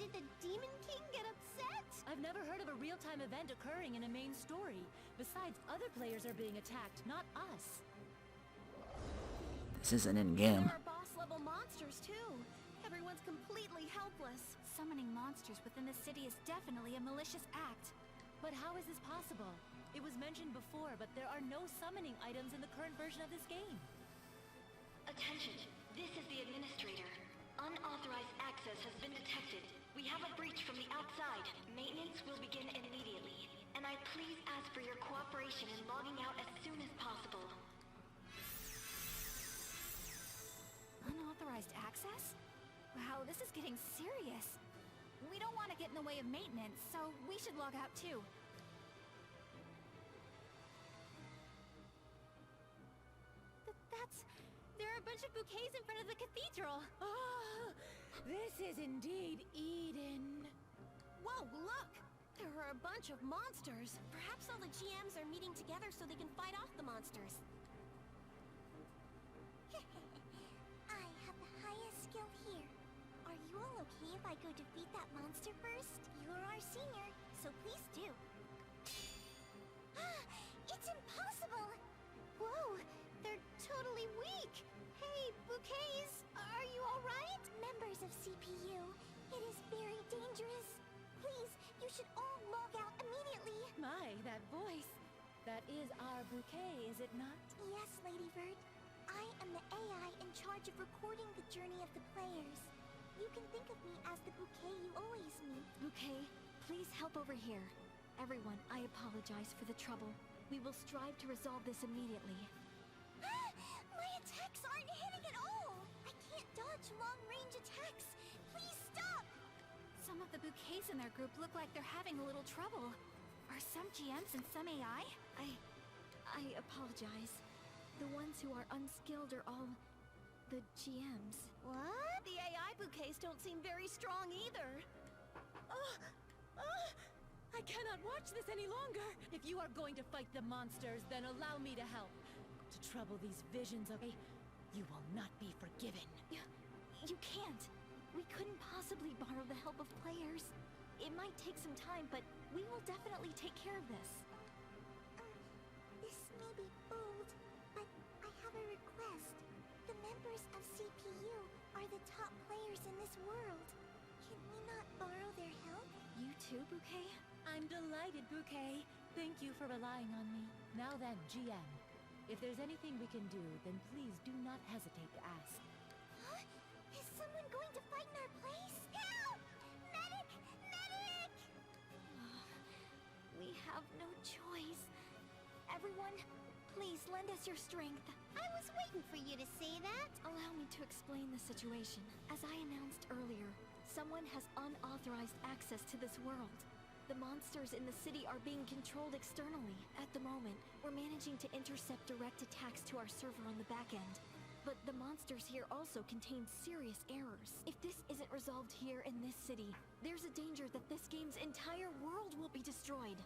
Did the Demon King get upset? I've never heard of a real-time event occurring in a main story. Besides, other players are being attacked, not us. This isn't in-game. There are boss-level monsters, too. Everyone's completely helpless. Summoning monsters within the city is definitely a malicious act. But how is this possible? It was mentioned before, but there are no summoning items in the current version of this game. Attention, this is the administrator. Unauthorized access has been detected. We have a breach from the outside. Maintenance will begin immediately. And I please ask for your cooperation in logging out as soon as possible. Unauthorized access? Wow, this is getting serious. We don't want to get in the way of maintenance, so we should log out too. There are a bunch of bouquets in front of the cathedral. Ah, this is indeed Eden. Whoa, look! There are a bunch of monsters. Perhaps all the GMs are meeting together so they can fight off the monsters. I have the highest skill here. Are you all okay if I go defeat that monster first? You're our senior, so please do. It's impossible! Whoa! They're totally weak! Hey, bouquets! Are you alright? Members of CPU, it is very dangerous. Please, you should all log out immediately. My, that voice. That is our bouquet, is it not? Yes, Lady Bird. I am the AI in charge of recording the journey of the players. You can think of me as the bouquet you always meet. Bouquet, please help over here. Everyone, I apologize for the trouble. We will strive to resolve this immediately. My attacks aren't hitting at all! I can't dodge long-range attacks! Please stop! Some of the bouquets in their group look like they're having a little trouble. Are some GMs and some AI? I apologize. The ones who are unskilled are all the GMs. What? The AI bouquets don't seem very strong either. I cannot watch this any longer. If you are going to fight the monsters, then allow me to help. To trouble these visions of you will not be forgiven. You can't. We couldn't possibly borrow the help of players. It might take some time, but we will definitely take care of this. This may be bold, but I have a request. The members of CPU are the top players in this world. Can we not borrow their help? You too, Bouquet? I'm delighted, Bouquet. Thank you for relying on me. Now then, GM. If there's anything we can do, then please do not hesitate to ask. Huh? Is someone going to fight in our place? Help! Medic! Medic! We have no choice. Everyone, please lend us your strength. I was waiting for you to say that. Allow me to explain the situation. As I announced earlier, someone has unauthorized access to this world. The monsters in the city are being controlled externally. At the moment, we're managing to intercept direct attacks to our server on the back end. But the monsters here also contain serious errors. If this isn't resolved here in this city, there's a danger that this game's entire world will be destroyed.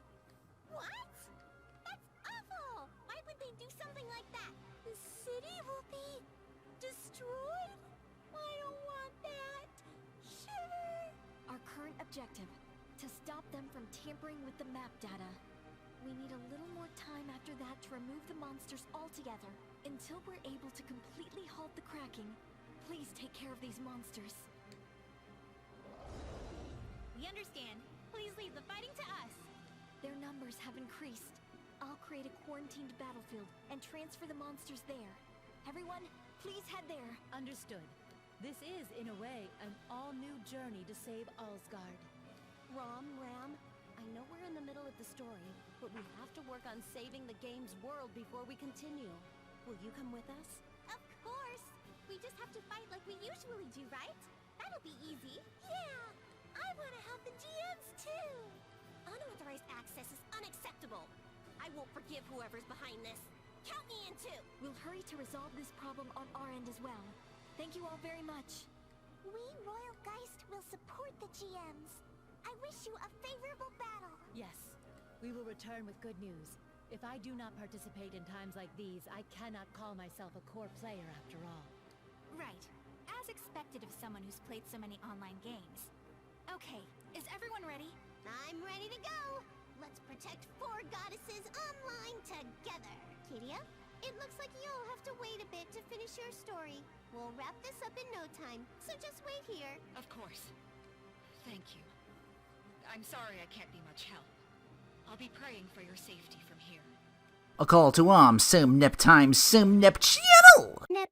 What? That's awful! Why would they do something like that? The city will be destroyed? I don't want that. Shiver! Our current objective, to stop them from tampering with the map data. We need a little more time after that to remove the monsters altogether. Until we're able to completely halt the cracking, please take care of these monsters. We understand. Please leave the fighting to us. Their numbers have increased. I'll create a quarantined battlefield and transfer the monsters there. Everyone, please head there. Understood. This is, in a way, an all-new journey to save Alsgard. Ram, I know we're in the middle of the story, but we have to work on saving the game's world before we continue. Will you come with us? Of course! We just have to fight like we usually do, right? That'll be easy. Yeah! I want to help the GMs too! Unauthorized access is unacceptable. I won't forgive whoever's behind this. Count me in too! We'll hurry to resolve this problem on our end as well. Thank you all very much. We Royal Geist will support the GMs. I wish you a favorable battle. Yes, we will return with good news. If I do not participate in times like these, I cannot call myself a core player after all. Right. As expected of someone who's played so many online games. Okay, is everyone ready? I'm ready to go! Let's protect 4 goddesses online together! Kidia, it looks like you'll have to wait a bit to finish your story. We'll wrap this up in no time, so just wait here. Of course. Thank you. I'm sorry I can't be much help. I'll be praying for your safety from here. A call to arms, some nep time, some nep channel! Nep